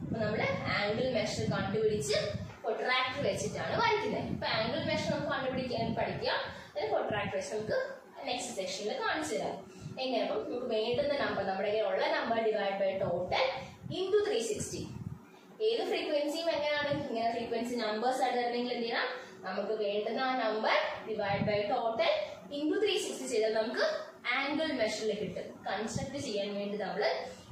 അപ്പൊ നമ്മള് ആംഗിൾ മെഷർ കണ്ടുപിടിച്ച് പ്രൊട്രാക്ടർ വെച്ചിട്ടാണ് വരയ്ക്കുന്നത്. അപ്പൊ ആംഗിൾ മെഷർ നമുക്ക് കണ്ടുപിടിക്കാൻ പഠിക്കാം. അതിന് പ്രൊട്രാക്ടർ വെച്ച് നമുക്ക് നെക്സ്റ്റ് സെക്ഷനിൽ കാണിച്ചു തരാം എങ്ങനെ. അപ്പം നമുക്ക് വേണ്ടുന്ന നമ്പർ നമ്മുടെ ഉള്ള number divide by total into 360. ഏത് ഫ്രീക്വൻസിയും എങ്ങനെയാണ് ഇങ്ങനെ ഫ്രീക്വൻസി നമ്പേഴ്സ് ആയിട്ട് തരണമെങ്കിൽ എന്ത് ചെയ്യണം? നമുക്ക് വേണ്ടുന്ന ആ number divide by total into 360 ചെയ്താൽ നമുക്ക് ആംഗിൾ മെഷറിൽ കിട്ടും. കൺസ്ട്രക്ട് ചെയ്യാൻ വേണ്ടി നമ്മൾ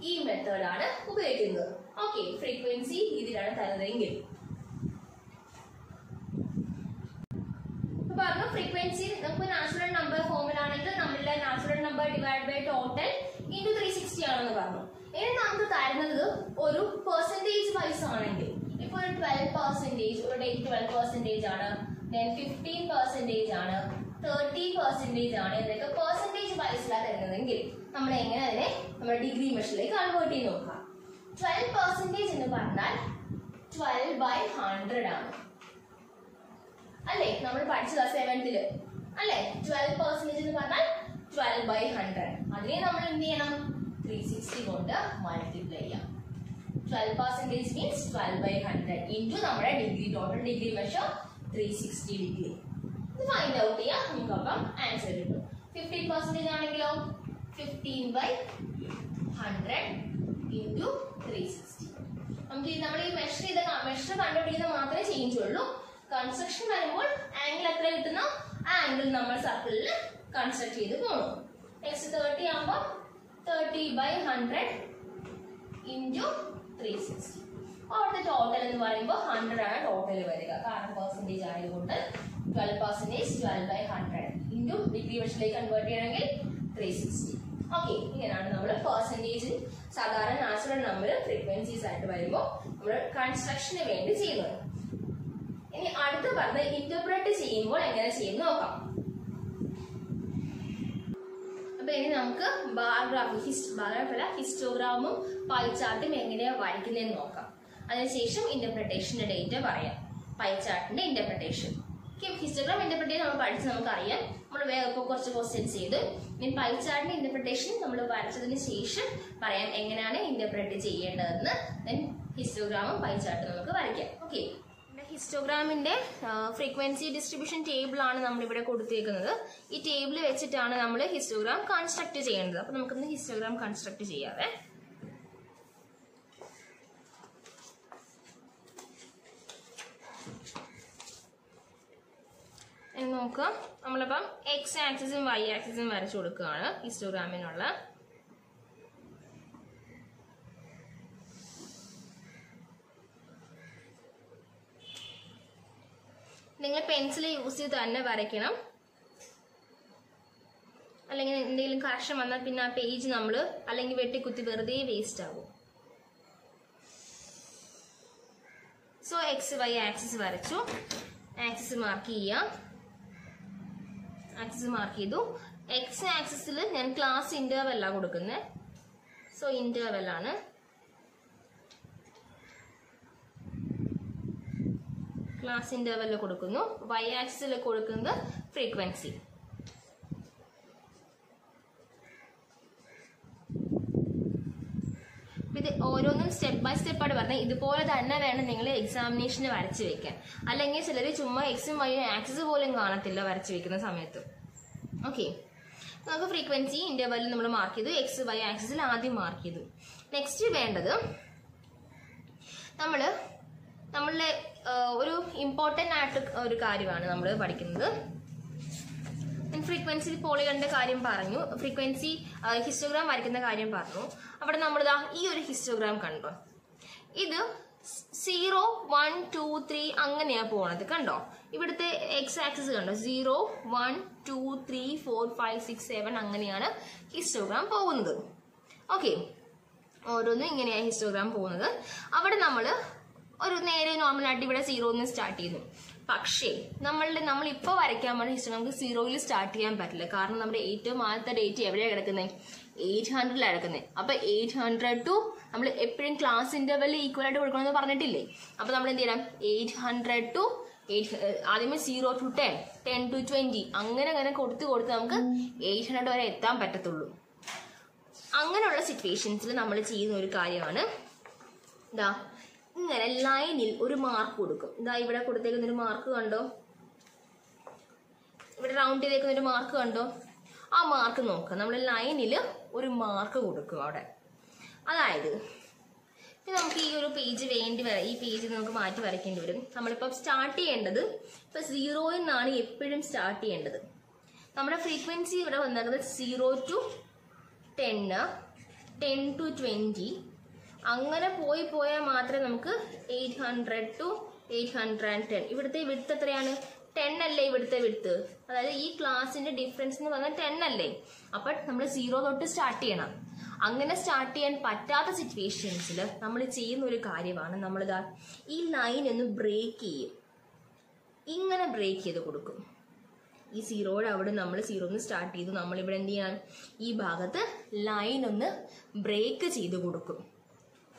ഈ മെത്തേഡാണ് ഉപയോഗിക്കുന്നത്. ഓക്കെ, ഫ്രീക്വൻസി ഇതിലാണ് തരുന്നതെങ്കിൽ പറഞ്ഞു ഫ്രീക്വൻസി നമുക്ക് നാച്ചുറൽ നമ്പർ ഫോമിലാണെങ്കിൽ നമ്മളുടെ natural number divide by total into 360 ആണെന്ന് പറഞ്ഞു. ഇനി നമുക്ക് തരുന്നത് ഒരു പെർസെൻറ്റേജ് വൈസ് ആണെങ്കിൽ ഇപ്പോൾ ഒരു 12%, ഒരു ഡേറ്റ് 12% ആണ്, 15% ആണ്, 30% ആണ്. എന്നൊക്കെ പെർസെൻറ്റേജ് വൈസിലാണ് തരുന്നതെങ്കിൽ നമ്മൾ എങ്ങനെ അതിനെ നമ്മുടെ ഡിഗ്രി മെഷറിലേക്ക് കൺവേർട്ട് ചെയ്ത് നോക്കാം. 12% എന്ന് പറഞ്ഞാൽ 12/100 ആണ് അല്ലേ? നമ്മൾ പഠിച്ചതാ 7th അല്ലേ? 12% എന്ന് പറഞ്ഞാൽ 12/100. അതിനെ നമ്മൾ എന്ത് ചെയ്യണം? 360 കൊണ്ട് മൾട്ടിപ്ലൈ ചെയ്യാം. 12% മീൻസ് 12/100 ഇൻറ്റു നമ്മുടെ degree total degree measure 360 degree. ഇത് ഫൈൻഡ് ഔട്ട് ചെയ്യാം. നമുക്ക് അപ്പം ആൻസർ കിട്ടും. 15% ആണെങ്കിലോ 15/100 ഇൻറ്റു 360. നമുക്ക് നമ്മൾ ഈ മെഷർ കണ്ടുപിടിക്കുന്നത് മാത്രമേ ചേഞ്ച് ഉള്ളൂ. കൺസ്ട്രക്ഷൻ വരുമ്പോൾ ആംഗിൾ എത്ര കിട്ടുന്നോ ആ ആംഗിൾ നമ്മൾ സർക്കിളിൽ കൺസ്ട്രക്ട് ചെയ്ത് പോകണം. നെക്സ്റ്റ് 30 ആകുമ്പോൾ 30/100 ഇൻറ്റു 360. അവിടുത്തെ ടോട്ടൽ എന്ന് പറയുമ്പോൾ 100 ആണ് ടോട്ടൽ വരിക. കാരണം പെർസെൻറ്റേജ് ആയതുകൊണ്ട് 12% 12/100 ഇൻറ്റു ഡിഗ്രി മെഷറിലേക്ക് കൺവേർട്ട് ചെയ്യണമെങ്കിൽ 360. ഓക്കെ, ഇങ്ങനെയാണ് നമ്മൾ പെർസെൻറ്റേജ് സാധാരണ നാച്ചുറൽ നമ്പർ ഫ്രീക്വൻസീസ് ആയിട്ട് വരുമ്പോൾ നമ്മൾ കൺസ്ട്രക്ഷന് വേണ്ടി ചെയ്യുന്നത്. ഇനി അടുത്ത് പറഞ്ഞ് ഇന്റർപ്രറ്റ് ചെയ്യുമ്പോൾ എങ്ങനെ ചെയ്യുന്ന നോക്കാം. അപ്പൊ ഇനി നമുക്ക് ബാർഗ്രാഫല്ല ഹിസ്റ്റോഗ്രാമും പൈ ചാർട്ടും എങ്ങനെയാ വരയ്ക്കുന്നതെന്ന് നോക്കാം. അതിനുശേഷം ഇന്റർപ്രിട്ടേഷന്റെ ഡേറ്റ പറയാം. പൈ ചാർട്ടിന്റെ ഇന്റർപ്രിട്ടേഷൻ. ഹിസ്റ്റോഗ്രാം ഇന്റർപ്രിറ്റ് ചെയ്ത് നമ്മൾ പഠിച്ച് നമുക്കറിയാം. നമ്മൾ വേറെ കുറച്ച് ക്വസ്റ്റ്യൻസ് ചെയ്ത് ഇനി പൈ ചാർട്ടിന്റെ ഇന്റർപ്രിട്ടേഷൻ നമ്മൾ വരച്ചതിന് ശേഷം പറയാം എങ്ങനെയാണ് ഇന്റർപ്രറ്റ് ചെയ്യേണ്ടതെന്ന്. ദെൻ ഹിസ്റ്റോഗ്രാമും പൈ ചാർട്ടും നമുക്ക് വരയ്ക്കാം. ഓക്കെ, ഹിസ്റ്റോഗ്രാമിന്റെ ഫ്രീക്വൻസി ഡിസ്ട്രിബ്യൂഷൻ ടേബിൾ ആണ് നമ്മൾ ഇവിടെ കൊടുത്തേക്കുന്നത്. ഈ ടേബിൾ വെച്ചിട്ടാണ് നമ്മൾ ഹിസ്റ്റോഗ്രാം കൺസ്ട്രക്ട് ചെയ്യേണ്ടത്. അപ്പൊ നമുക്കൊന്ന് ഹിസ്റ്റോഗ്രാം കൺസ്ട്രക്ട് ചെയ്യാവേ. നോക്കുക, നമ്മളിപ്പം എക്സ് ആക്സിസും വൈ ആക്സിസും വരച്ചു കൊടുക്കുകയാണ് ഹിസ്റ്റോഗ്രാമിനുള്ള. നിങ്ങൾ പെൻസിൽ യൂസ് ചെയ്ത് തന്നെ വരയ്ക്കണം, അല്ലെങ്കിൽ എന്തെങ്കിലും കറക്ഷൻ വന്നാൽ പിന്നെ ആ പേജ് നമ്മൾ അല്ലെങ്കിൽ വെട്ടിക്കുത്തി വെറുതെ വേസ്റ്റ് ആകും. സോ എക്സ് വൈ ആക്സിസ് വരച്ചു, ആക്സിസ് മാർക്ക് ചെയ്യാം. ആക്സിസ് മാർക്ക് ചെയ്തു. എക്സ് ആക്സിസിൽ ഞാൻ ക്ലാസ് ഇന്റർവെല്ലാണ് കൊടുക്കുന്നത്. സോ ഇന്റർവെല്ലാണ്. ക്ലാസ് ഇന്റർവെല്ലിൽ കൊടുക്കുന്നു. വൈ ആക്സിസിൽ കൊടുക്കുന്നത് ഫ്രീക്വൻസി. ഇത് ഓരോന്നും സ്റ്റെപ്പ് ബൈ സ്റ്റെപ്പായിട്ട് പറഞ്ഞാൽ ഇതുപോലെ തന്നെ വേണം നിങ്ങൾ എക്സാമിനേഷന് വരച്ച് വെക്കാൻ. അല്ലെങ്കിൽ ചിലർ ചുമ്മാ എക്സും വൈയും ആക്സിസ് പോലും കാണത്തില്ല വരച്ച് വെക്കുന്ന സമയത്ത്. ഓക്കെ, നമുക്ക് ഫ്രീക്വൻസി ഇന്റർവെല്ലിൽ നമ്മൾ മാർക്ക് ചെയ്തു. എക്സ് വൈ ആക്സിസിൽ ആദ്യം മാർക്ക് ചെയ്തു. നെക്സ്റ്റ് വേണ്ടത് നമ്മളുടെ ഒരു ഇമ്പോർട്ടൻ്റ് ആയിട്ട് ഒരു കാര്യമാണ് നമ്മൾ പഠിക്കുന്നത്. ഫ്രീക്വൻസി പോളികളുടെ കാര്യം പറഞ്ഞു, ഫ്രീക്വൻസി ഹിസ്റ്റോഗ്രാം വരയ്ക്കുന്ന കാര്യം പറഞ്ഞു. അവിടെ നമ്മളിതാ ഈ ഒരു ഹിസ്റ്റോഗ്രാം കണ്ടോ, ഇത് 0 1 2 3 അങ്ങനെയാ പോണത്. കണ്ടോ, ഇവിടുത്തെ എക്സ് ആക്സിസ് കണ്ടോ, 0 1 2 3 4 5 6 7 അങ്ങനെയാണ് ഹിസ്റ്റോഗ്രാം പോകുന്നത്. ഓക്കെ, ഓരോന്നും ഇങ്ങനെയാണ് ഹിസ്റ്റോഗ്രാം പോകുന്നത്. അവിടെ നമ്മൾ ഒരു നേരെ നോർമലായിട്ട് ഇവിടെ 0 സ്റ്റാർട്ട് ചെയ്യുന്നു. പക്ഷേ നമ്മളിപ്പോൾ വരയ്ക്കാൻ പോകുന്ന ഹിസ്റ്ററി നമുക്ക് 0 സ്റ്റാർട്ട് ചെയ്യാൻ പറ്റില്ല. കാരണം നമ്മുടെ ഏറ്റവും ആദ്യത്തെ ഡേറ്റ് എവിടെയാണ് കിടക്കുന്നത്, 800 കിടക്കുന്നത്. അപ്പൊ 800 ടു നമ്മൾ എപ്പോഴും ക്ലാസ് ഇന്റർവെൽ ഈക്വൽ ആയിട്ട് കൊടുക്കണമെന്ന് പറഞ്ഞിട്ടില്ലേ. അപ്പൊ നമ്മൾ എന്ത് ചെയ്യണം, 800 ടു ആദ്യമേ 0 to 10 10 to 20 അങ്ങനെ കൊടുത്ത് നമുക്ക് 800 വരെ എത്താൻ പറ്റത്തുള്ളൂ. അങ്ങനെയുള്ള സിറ്റുവേഷൻസിൽ നമ്മൾ ചെയ്യുന്ന ഒരു കാര്യമാണ് ഇതാ ഇങ്ങനെ ലൈനിൽ ഒരു മാർക്ക് കൊടുക്കും. ഇതാ ഇവിടെ കൊടുത്തേക്കുന്ന ഒരു മാർക്ക് കണ്ടോ, ഇവിടെ റൗണ്ട് ചെയ്തേക്കുന്ന ഒരു മാർക്ക് കണ്ടോ, ആ മാർക്ക് നോക്കുക. നമ്മൾ ലൈനിൽ ഒരു മാർക്ക് കൊടുക്കും അവിടെ. അതായത് നമുക്ക് ഈ ഒരു പേജ് ഈ പേജ് നമുക്ക് മാറ്റി വരയ്ക്കേണ്ടി വരും. നമ്മളിപ്പോൾ സ്റ്റാർട്ട് ചെയ്യേണ്ടത് ഇപ്പൊ 0 നിന്നാണ് എപ്പോഴും സ്റ്റാർട്ട് ചെയ്യേണ്ടത്. നമ്മുടെ ഫ്രീക്വൻസി ഇവിടെ വന്നിരുന്നത് 0 to 10 10 to 20 അങ്ങനെ പോയാൽ മാത്രമേ നമുക്ക് 800 to 810. ഇവിടുത്തെ വിഡ്ത്ത് എത്രയാണ്, 10 അല്ലേ ഇവിടുത്തെ വിഡ്ത്ത്. അതായത് ഈ ക്ലാസിന്റെ ഡിഫറൻസ് എന്ന് പറഞ്ഞാൽ 10 അല്ലേ. അപ്പൊ നമ്മൾ 0 തൊട്ട് സ്റ്റാർട്ട് ചെയ്യണം. അങ്ങനെ സ്റ്റാർട്ട് ചെയ്യാൻ പറ്റാത്ത സിറ്റുവേഷൻസിൽ നമ്മൾ ചെയ്യുന്ന ഒരു കാര്യമാണ്, നമ്മളിതാ ഈ ലൈൻ ഒന്ന് ബ്രേക്ക് ചെയ്യും. ഇങ്ങനെ ബ്രേക്ക് ചെയ്ത് കൊടുക്കും. ഈ 0യുടെ അവിടെ നമ്മൾ 0 സ്റ്റാർട്ട് ചെയ്തു. നമ്മളിവിടെ എന്ത് ചെയ്യണം, ഈ ഭാഗത്ത് ലൈൻ ഒന്ന് ബ്രേക്ക് ചെയ്ത് കൊടുക്കും.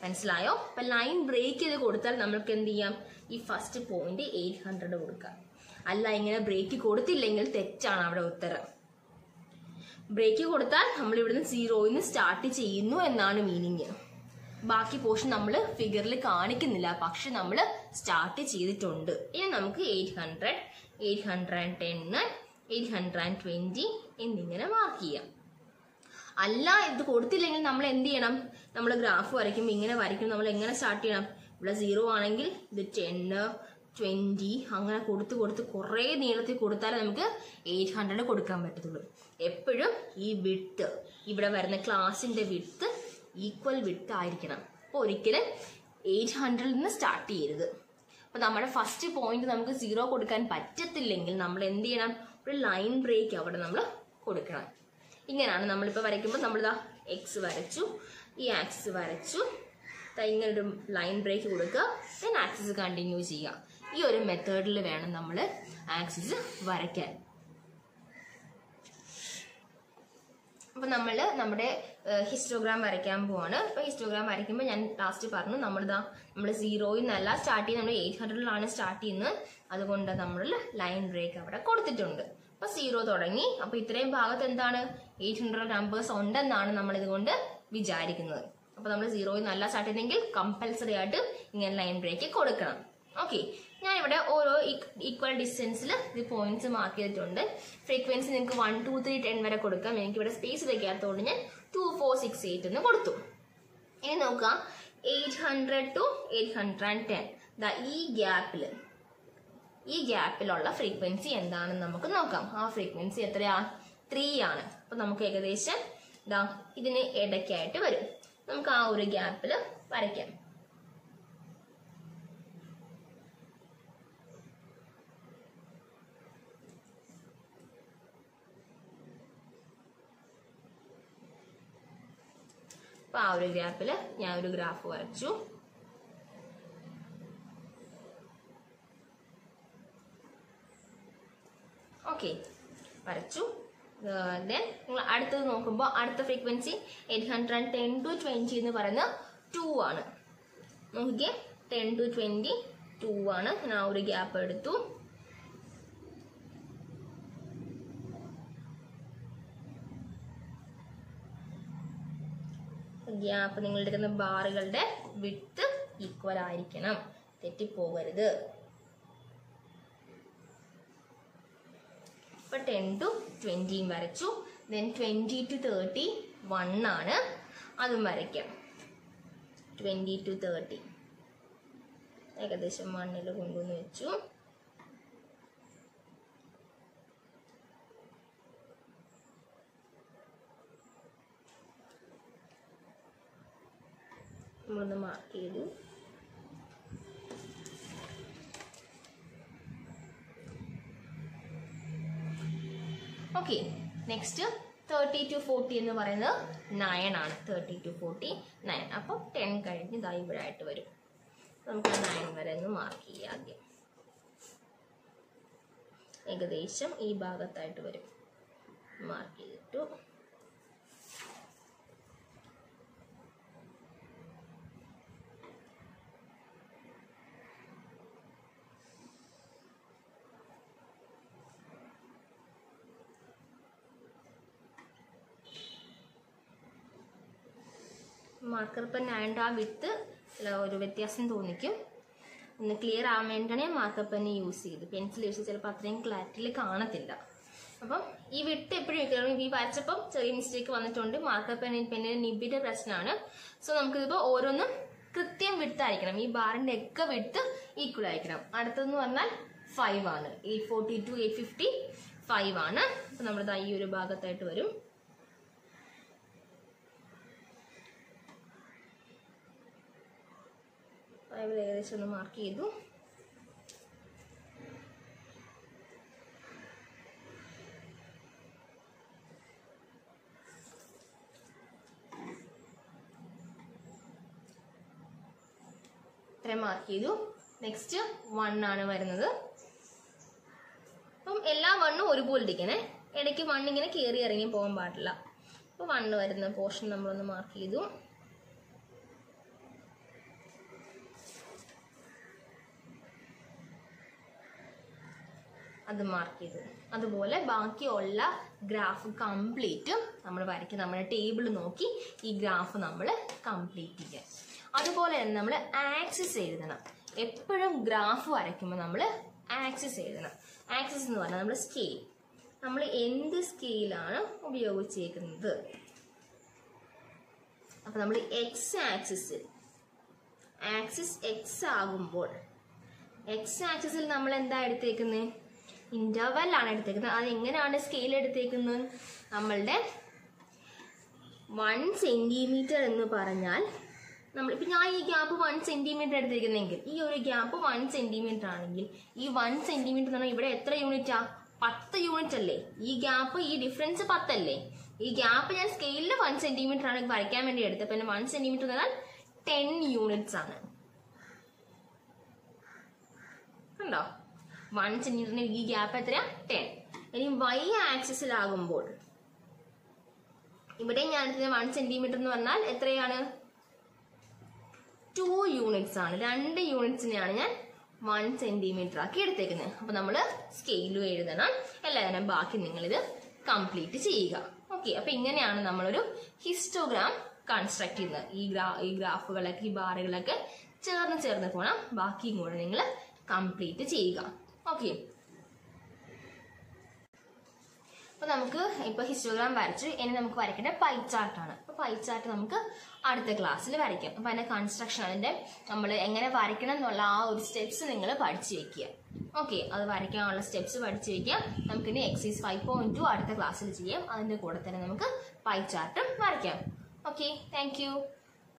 മനസ്സിലായോ? അപ്പൊ ലൈൻ ബ്രേക്ക് ചെയ്ത് കൊടുത്താൽ നമ്മൾക്ക് എന്ത് ചെയ്യാം, ഈ ഫസ്റ്റ് പോയിന്റ് 800 കൊടുക്കാം. അല്ല ഇങ്ങനെ ബ്രേക്ക് കൊടുത്തില്ലെങ്കിൽ തെറ്റാണ് അവിടെ ഉത്തരം. ബ്രേക്ക് കൊടുത്താൽ നമ്മൾ ഇവിടുന്ന് 0 സ്റ്റാർട്ട് ചെയ്യുന്നു എന്നാണ് മീനിങ്. ബാക്കി പോർഷൻ നമ്മൾ ഫിഗറിൽ കാണിക്കുന്നില്ല, പക്ഷെ നമ്മൾ സ്റ്റാർട്ട് ചെയ്തിട്ടുണ്ട്. ഇനി നമുക്ക് 800 810 820 എന്നിങ്ങനെ മാർക്ക് ചെയ്യാം. അല്ല ഇത് കൊടുത്തില്ലെങ്കിൽ നമ്മൾ എന്ത് ചെയ്യണം, നമ്മൾ ഗ്രാഫ് വരയ്ക്കുമ്പോൾ ഇങ്ങനെ വരയ്ക്കും. നമ്മൾ എങ്ങനെ സ്റ്റാർട്ട് ചെയ്യണം, ഇവിടെ 0 ആണെങ്കിൽ ഇത് 10 20 അങ്ങനെ കൊടുത്ത് കുറേ നീളത്തിൽ കൊടുത്താലേ നമുക്ക് 800 കൊടുക്കാൻ പറ്റത്തുള്ളൂ. എപ്പോഴും ഈ വിഡ്ത്ത് ഇവിടെ വരുന്ന ക്ലാസിന്റെ വിഡ്ത്ത് ഈക്വൽ വിഡ്ത്ത് ആയിരിക്കണം. അപ്പോൾ ഒരിക്കലും 800 സ്റ്റാർട്ട് ചെയ്യരുത്. അപ്പൊ നമ്മുടെ ഫസ്റ്റ് പോയിന്റ് നമുക്ക് 0 കൊടുക്കാൻ പറ്റത്തില്ലെങ്കിൽ നമ്മൾ എന്ത് ചെയ്യണം, ഒരു ലൈൻ ബ്രേക്ക് അവിടെ നമ്മൾ കൊടുക്കണം. ഇങ്ങനെയാണ് നമ്മളിപ്പോൾ വരയ്ക്കുമ്പോൾ നമ്മളിതാ എക്സ് വരച്ചു, ഈ ആക്സിസ് വരച്ചു, ഇങ്ങനൊരു ലൈൻ ബ്രേക്ക് കൊടുക്കുക, ദെൻ ആക്സിസ് കണ്ടിന്യൂ ചെയ്യുക. ഈ ഒരു മെത്തേഡിൽ വേണം നമ്മൾ ആക്സിസ് വരയ്ക്കാൻ. അപ്പൊ നമ്മുടെ ഹിസ്റ്റോഗ്രാം വരയ്ക്കാൻ പോവാണ്. അപ്പൊ ഹിസ്റ്റോഗ്രാം വരയ്ക്കുമ്പോൾ ഞാൻ ലാസ്റ്റ് പറഞ്ഞു നമ്മൾ 0 നിന്നല്ല സ്റ്റാർട്ട് ചെയ്യുന്നത്, നമ്മൾ 800 സ്റ്റാർട്ട് ചെയ്യുന്നത്. അതുകൊണ്ട് നമ്മൾ ലൈൻ ബ്രേക്ക് അവിടെ കൊടുത്തിട്ടുണ്ട്. അപ്പൊ 0 തുടങ്ങി. അപ്പൊ ഇത്രയും ഭാഗത്ത് എന്താണ്, 800 നമ്പേഴ്സ് ഉണ്ടെന്നാണ് നമ്മൾ ഇതുകൊണ്ട് വിചാരിക്കുന്നത്. അപ്പൊ നമ്മൾ 0 നിന്നല്ല സ്റ്റാർട്ട് ചെയ്യുന്നെങ്കിൽ കമ്പൽസറി ആയിട്ട് ഇങ്ങനെ ലൈൻ ബ്രേക്ക് കൊടുക്കണം. ഓക്കെ, ഞാൻ ഇവിടെ ഓരോ ഈക്വൽ ഡിസ്റ്റൻസിൽ ഇത് പോയിന്റ്സ് മാർക്ക് ചെയ്തിട്ടുണ്ട്. ഫ്രീക്വൻസി നിങ്ങൾക്ക് 1 2 3 10 വരെ കൊടുക്കാം. എനിക്ക് ഇവിടെ സ്പേസ് വെക്കാത്തതുകൊണ്ട് ഞാൻ 2 4 6 8 എന്ന് കൊടുത്തു. ഇനി നോക്കാം, 800 to 810 ഈ ഗ്യാപ്പിൽ ഈ ഗ്യാപ്പിലുള്ള ഫ്രീക്വൻസി എന്താണെന്ന് നമുക്ക് നോക്കാം. ആ ഫ്രീക്വൻസി എത്രയാ? 3 ആണ്. അപ്പൊ നമുക്ക് ഏകദേശം ഇതാ ഇതിന് ഇടയ്ക്കായിട്ട് വരും. നമുക്ക് ആ ഒരു ഗ്യാപ്പിൽ വരയ്ക്കാം. അപ്പൊ ആ ഒരു ഗ്യാപ്പിൽ ഞാൻ ഒരു ഗ്രാഫ് വരച്ചു. ഓക്കെ, വരച്ചു. ദെൻ നിങ്ങൾ അടുത്തത് നോക്കുമ്പോൾ അടുത്ത ഫ്രീക്വൻസി 810 to 20 എന്ന് പറയുന്നത് 2 ആണ്. നോക്കിക്കേ, 10 to 20 2 ആണ്. ഞാൻ ആ ഒരു ഗ്യാപ്പ് എടുത്തു. ഗ്യാപ്പ് നിങ്ങൾ എടുക്കുന്ന ബാറുകളുടെ വിഡ്ത്ത് ഈക്വൽ ആയിരിക്കണം, തെറ്റിപ്പോകരുത്. ഇപ്പൊ 10 to 20 വരച്ചു. ദെൻ 20 to 30 1 ആണ്, അതും വരയ്ക്കാം. 20 to 30 ഏകദേശം 1 കൊണ്ടുവന്ന് വെച്ചു. നമ്മളൊന്ന് മാർക്ക് ചെയ്തു. ഓക്കെ, നെക്സ്റ്റ് 30 to 40 എന്ന് പറയുന്നത് 9 ആണ്. 30 to 40 9. അപ്പം 10 കഴിഞ്ഞ് ഇതാ ഇവിടെ ആയിട്ട് വരും. നമുക്ക് 9 വരെ ഒന്ന് മാർക്ക് ചെയ്യാം. ആദ്യം ഏകദേശം ഈ ഭാഗത്തായിട്ട് വരും. മാർക്ക് ചെയ്തിട്ടു. മാർക്കർ പെൻ ആയതുകൊണ്ട് ആ വിട്ട് ഒരു വ്യത്യാസം തോന്നിക്കും. ഒന്ന് ക്ലിയർ ആവാൻ വേണ്ടിയാണ് ഞാൻ മാർക്കർ പെൻ യൂസ് ചെയ്ത്. പെൻസിൽ യൂസ് ചെയ്ത് ചിലപ്പോൾ അത്രയും ക്ലാരിറ്റിയിൽ കാണത്തില്ല. അപ്പം ഈ വിട്ട് എപ്പോഴും വെക്കണം. ഈ വരച്ചപ്പം ചെറിയ മിസ്റ്റേക്ക് വന്നിട്ടുണ്ട്. മാർക്കർ പെന്നിന്റെ നിബിന്റെ പ്രശ്നമാണ്. സോ നമുക്കിതിപ്പോൾ ഓരോന്നും കൃത്യം വിട്ടായിരിക്കണം. ഈ ബാറിന്റെ ഒക്കെ വിട്ട് ഈക്വൽ ആയിരിക്കണം. അടുത്തതെന്ന് പറഞ്ഞാൽ 5 ആണ്. 840 to 850 5 ആണ്. അപ്പൊ നമ്മളിത് ഈ ഒരു ഭാഗത്തായിട്ട് വരും. ഏകദേശം ഒന്ന് മാർക്ക് ചെയ്തു. ഇത്രയും മാർക്ക് ചെയ്തു. നെക്സ്റ്റ് 1 ആണ് വരുന്നത്. അപ്പം എല്ലാ 1ഉം ഒരുപോലെ ഇരിക്കണേ. ഇടയ്ക്ക് 1 ഇങ്ങനെ കയറി ഇറങ്ങി പോകാൻ പാടില്ല. അപ്പോൾ 1 വരുന്ന പോർഷൻ നമ്മളൊന്ന് മാർക്ക് ചെയ്തു. അത് മാർക്ക് ചെയ്തു. അതുപോലെ ബാക്കിയുള്ള ഗ്രാഫ് കംപ്ലീറ്റും നമ്മൾ വരയ്ക്കും. നമ്മുടെ ടേബിൾ നോക്കി ഈ ഗ്രാഫ് നമ്മൾ കംപ്ലീറ്റ് ചെയ്യുക. അതുപോലെ തന്നെ നമ്മൾ ആക്സിസ് എഴുതണം. എപ്പോഴും ഗ്രാഫ് വരയ്ക്കുമ്പോൾ നമ്മൾ ആക്സിസ് എഴുതണം. ആക്സിസ് എന്ന് പറഞ്ഞാൽ നമ്മൾ സ്കെയിൽ. നമ്മൾ എന്ത് സ്കെയിലാണ് ഉപയോഗിച്ചേക്കുന്നത്? അപ്പം നമ്മൾ എക്സ് ആക്സിസിൽ ആക്സിസ് എക്സ് ആകുമ്പോൾ എക്സ് ആക്സിസിൽ നമ്മൾ എന്താ എടുത്തേക്കുന്നത്? ഇന്റർവെൽ ആണ് എടുത്തേക്കുന്നത്. അത് എങ്ങനെയാണ് സ്കെയിൽ എടുത്തേക്കുന്നത്? നമ്മളുടെ 1 സെന്റിമീറ്റർ എന്ന് പറഞ്ഞാൽ നമ്മളിപ്പോൾ ഞാൻ ഈ ഗ്യാപ്പ് 1 സെന്റിമീറ്റർ എടുത്തേക്കുന്നെങ്കിൽ ഈ ഒരു ഗ്യാപ്പ് 1 സെന്റിമീറ്റർ ആണെങ്കിൽ ഈ 1 സെന്റിമീറ്റർ എന്ന് പറഞ്ഞാൽ ഇവിടെ എത്ര യൂണിറ്റാ? 10 യൂണിറ്റ് അല്ലേ? ഈ ഗ്യാപ്പ്, ഈ ഡിഫറൻസ് 10 അല്ലേ? ഈ ഗ്യാപ്പ് ഞാൻ സ്കെയിലിൽ 1 സെന്റിമീറ്റർ ആണ് വരയ്ക്കാൻ വേണ്ടി എടുത്തത്. പിന്നെ 1 സെന്റിമീറ്റർ എന്ന് പറഞ്ഞാൽ 10 യൂണിറ്റ്സ് ആണ്. കണ്ടോ? 1 സെന്റിമീറ്ററിന് ഈ ഗ്യാപ്പ് എത്രയാ? 10. ഇനി y ആക്സിസിലാകുമ്പോൾ ഇവിടെ ഞാൻ 1 സെന്റിമീറ്റർ എന്ന് പറഞ്ഞാൽ എത്രയാണ്? 2 യൂണിറ്റ്സ് ആണ്. 2 യൂണിറ്റ്സിനെയാണ് ഞാൻ 1 സെന്റിമീറ്റർ ആക്കി എടുത്തേക്കുന്നത്. അപ്പൊ നമ്മൾ സ്കെയിലും എഴുതണം. എല്ലാവരും ബാക്കി നിങ്ങളിത് കംപ്ലീറ്റ് ചെയ്യുക. ഓക്കെ, അപ്പൊ ഇങ്ങനെയാണ് നമ്മളൊരു ഹിസ്റ്റോഗ്രാം കൺസ്ട്രക്ട് ചെയ്യുന്നത്. ഈ ഗ്രാഫുകളൊക്കെ, ഈ ബാറുകളൊക്കെ ചേർന്ന് പോകണം. ബാക്കിയും കൂടെ നിങ്ങൾ കംപ്ലീറ്റ് ചെയ്യുക. ഓക്കെ, അപ്പൊ നമുക്ക് ഇപ്പൊ ഹിസ്റ്റോഗ്രാം വരച്ചു. ഇനി നമുക്ക് വരയ്ക്കേണ്ട പൈ ചാർട്ടാണ്. പൈ ചാർട്ട് നമുക്ക് അടുത്ത ക്ലാസ്സിൽ വരയ്ക്കാം. അപ്പോൾ അതിൻ്റെ കൺസ്ട്രക്ഷൻ, അതിൻ്റെ നമ്മൾ എങ്ങനെ വരയ്ക്കണം എന്നുള്ള ആ ഒരു സ്റ്റെപ്സ് നിങ്ങൾ പഠിച്ചു വെക്കുക. ഓക്കെ, അത് വരയ്ക്കാനുള്ള സ്റ്റെപ്സ് പഠിച്ചു വയ്ക്കുക. നമുക്കിനി എക്സസൈസ് 5.2 അടുത്ത ക്ലാസ്സിൽ ചെയ്യാം. അതിൻ്റെ കൂടെ തന്നെ നമുക്ക് പൈ ചാർട്ടും വരയ്ക്കാം. Okay, thank you.